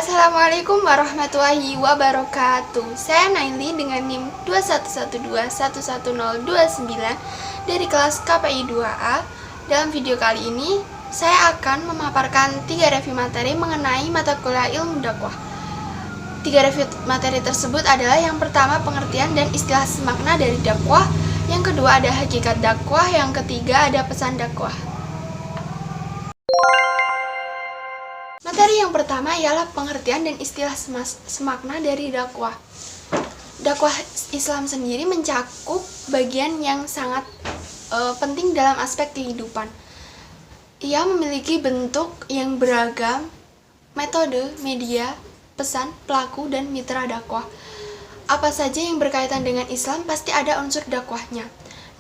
Assalamualaikum warahmatullahi wabarakatuh. Saya Naili dengan NIM 2112111029 dari kelas KPI 2A. Dalam video kali ini, saya akan memaparkan 3 review materi mengenai mata kuliah ilmu dakwah. 3 review materi tersebut adalah yang pertama pengertian dan istilah semakna dari dakwah, yang kedua ada hakikat dakwah, yang ketiga ada pesan dakwah. Materi yang pertama ialah pengertian dan istilah semakna dari dakwah. Dakwah Islam sendiri mencakup bagian yang sangat penting dalam aspek kehidupan. Ia memiliki bentuk yang beragam, metode, media, pesan, pelaku, dan mitra dakwah. Apa saja yang berkaitan dengan Islam pasti ada unsur dakwahnya.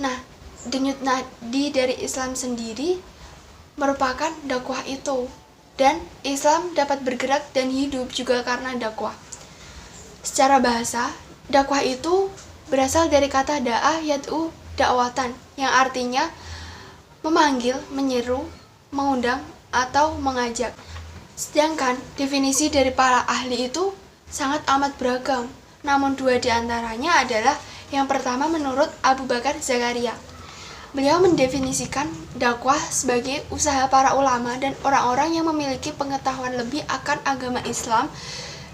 Nah, denyut nadi dari Islam sendiri merupakan dakwah itu. Dan Islam dapat bergerak dan hidup juga karena dakwah. Secara bahasa, dakwah itu berasal dari kata da'ah yad'u dakwatan, yang artinya memanggil, menyeru, mengundang, atau mengajak. Sedangkan definisi dari para ahli itu sangat amat beragam. Namun 2 di antaranya adalah yang pertama menurut Abu Bakar Zakaria. Beliau mendefinisikan dakwah sebagai usaha para ulama dan orang-orang yang memiliki pengetahuan lebih akan agama Islam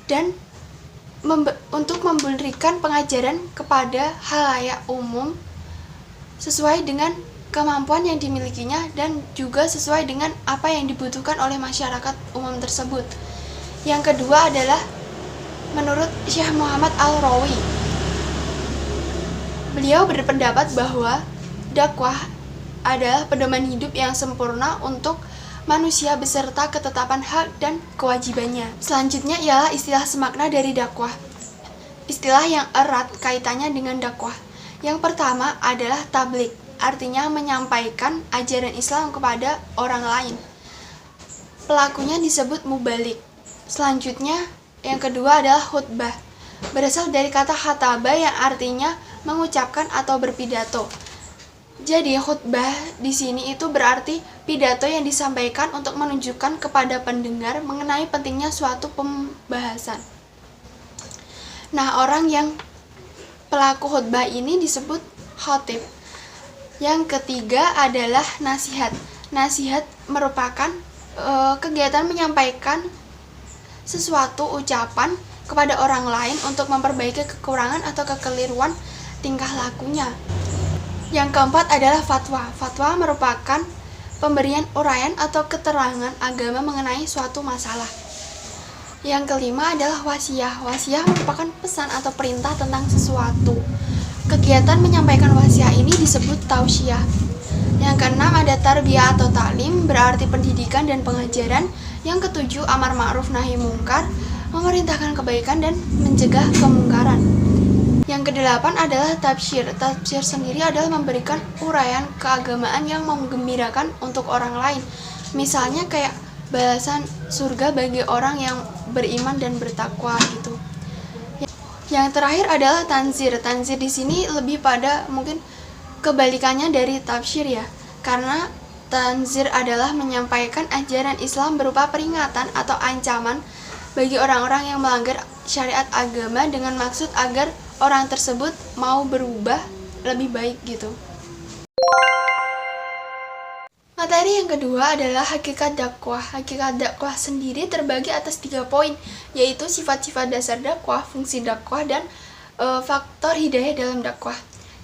dan untuk memberikan pengajaran kepada khalayak umum sesuai dengan kemampuan yang dimilikinya dan juga sesuai dengan apa yang dibutuhkan oleh masyarakat umum tersebut. Yang kedua adalah menurut Syekh Muhammad Al-Rawi. Beliau berpendapat bahwa dakwah adalah pedoman hidup yang sempurna untuk manusia beserta ketetapan hak dan kewajibannya. Selanjutnya ialah istilah semakna dari dakwah. Istilah yang erat kaitannya dengan dakwah. Yang pertama adalah tabligh, artinya menyampaikan ajaran Islam kepada orang lain. Pelakunya disebut mubalik. Selanjutnya, yang kedua adalah khutbah. Berasal dari kata khataba yang artinya mengucapkan atau berpidato. Jadi khutbah di sini itu berarti pidato yang disampaikan untuk menunjukkan kepada pendengar mengenai pentingnya suatu pembahasan. Nah, orang yang pelaku khutbah ini disebut khatib. Yang ketiga adalah nasihat. Nasihat merupakan kegiatan menyampaikan sesuatu ucapan kepada orang lain untuk memperbaiki kekurangan atau kekeliruan tingkah lakunya. Yang keempat adalah fatwa. Fatwa merupakan pemberian uraian atau keterangan agama mengenai suatu masalah. Yang kelima adalah wasiah. Wasiah merupakan pesan atau perintah tentang sesuatu. Kegiatan menyampaikan wasiah ini disebut tausiah. Yang keenam ada tarbiyah atau taklim, berarti pendidikan dan pengajaran. Yang ketujuh amar ma'ruf nahi mungkar, memerintahkan kebaikan dan mencegah kemungkaran. Yang kedelapan adalah tafsir. Tafsir sendiri adalah memberikan uraian keagamaan yang menggembirakan untuk orang lain. Misalnya kayak balasan surga bagi orang yang beriman dan bertakwa gitu. Yang terakhir adalah tanzir. Tanzir di sini lebih pada mungkin kebalikannya dari tafsir ya. Karena tanzir adalah menyampaikan ajaran Islam berupa peringatan atau ancaman bagi orang-orang yang melanggar syariat agama dengan maksud agar orang tersebut mau berubah lebih baik gitu. Materi yang kedua adalah hakikat dakwah. Hakikat dakwah sendiri terbagi atas 3 poin, yaitu sifat-sifat dasar dakwah, fungsi dakwah, dan faktor hidayah dalam dakwah.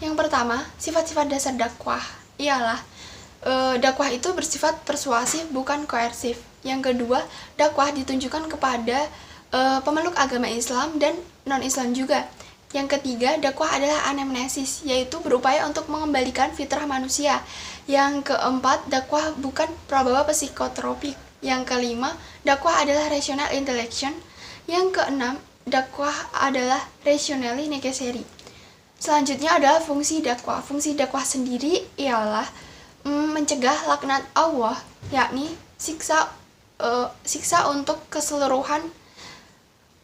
Yang pertama, sifat-sifat dasar dakwah ialah dakwah itu bersifat persuasif bukan koersif. Yang kedua, dakwah ditunjukkan kepada pemeluk agama Islam dan non-Islam juga. Yang ketiga, dakwah adalah anamnesis, yaitu berupaya untuk mengembalikan fitrah manusia. Yang keempat, dakwah bukan prabawa psikotropik. Yang kelima, dakwah adalah rational intellection. Yang keenam, dakwah adalah rationally necessary. Selanjutnya adalah fungsi dakwah. Fungsi dakwah sendiri ialah mencegah laknat Allah, yakni siksa untuk keseluruhan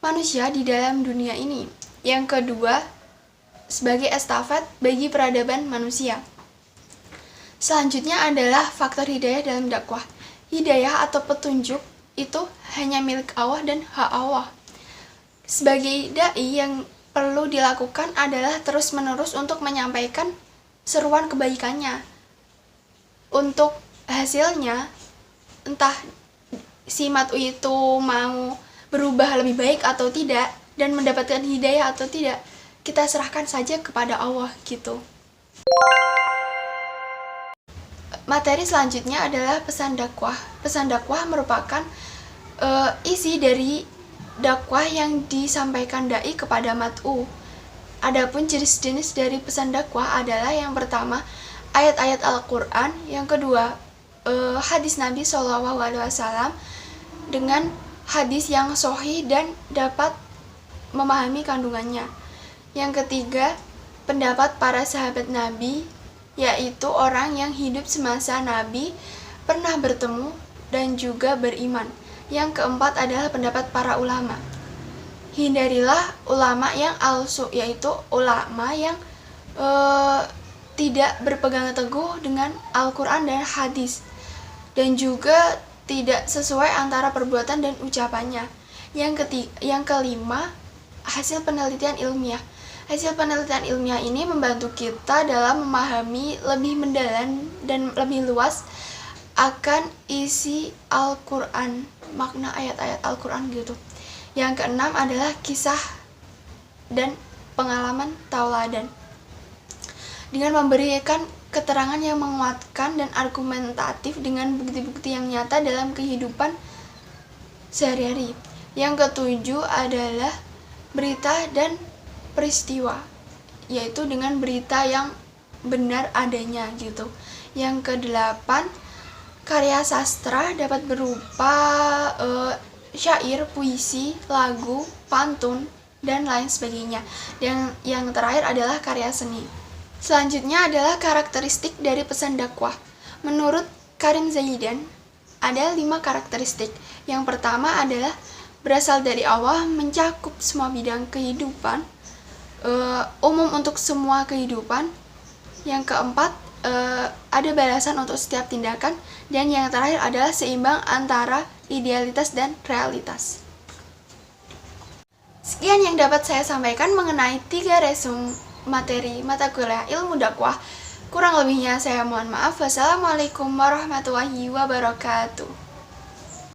manusia di dalam dunia ini. Yang kedua, sebagai estafet bagi peradaban manusia. Selanjutnya adalah faktor hidayah dalam dakwah. Hidayah atau petunjuk itu hanya milik Allah dan hak Allah. Sebagai dai, yang perlu dilakukan adalah terus-menerus untuk menyampaikan seruan kebaikannya. Untuk hasilnya, entah si mat'u itu mau berubah lebih baik atau tidak dan mendapatkan hidayah atau tidak, kita serahkan saja kepada Allah gitu. Materi selanjutnya adalah pesan dakwah. Pesan dakwah merupakan isi dari dakwah yang disampaikan dai kepada mat'u. Adapun jenis-jenis dari pesan dakwah adalah yang pertama ayat-ayat Al-Quran, yang kedua hadis Nabi SAW dengan hadis yang sahih dan dapat memahami kandungannya. Yang ketiga pendapat para sahabat Nabi, yaitu orang yang hidup semasa Nabi, pernah bertemu dan juga beriman. Yang keempat adalah pendapat para ulama. Hindarilah ulama yang alsu, yaitu ulama yang tidak berpegang teguh dengan Al-Quran dan hadis, dan juga tidak sesuai antara perbuatan dan ucapannya. Yang kelima, hasil penelitian ilmiah. Hasil penelitian ilmiah ini membantu kita dalam memahami lebih mendalam dan lebih luas akan isi Al-Quran, makna ayat-ayat Al-Quran gitu. Yang keenam adalah kisah dan pengalaman tauladan. Dengan memberikan keterangan yang menguatkan dan argumentatif dengan bukti-bukti yang nyata dalam kehidupan sehari-hari. Yang ketujuh adalah berita dan peristiwa, yaitu dengan berita yang benar adanya gitu. Yang kedelapan, karya sastra dapat berupa syair, puisi, lagu, pantun, dan lain sebagainya. Dan yang terakhir adalah karya seni. Selanjutnya adalah karakteristik dari pesan dakwah. Menurut Karim Zaidan, ada 5 karakteristik. Yang pertama adalah berasal dari Allah, mencakup semua bidang kehidupan, umum untuk semua kehidupan. Yang keempat, ada balasan untuk setiap tindakan. Dan yang terakhir adalah seimbang antara idealitas dan realitas. Sekian yang dapat saya sampaikan mengenai 3 resum materi mata kuliah ilmu dakwah. Kurang lebihnya saya mohon maaf. Wassalamualaikum warahmatullahi wabarakatuh.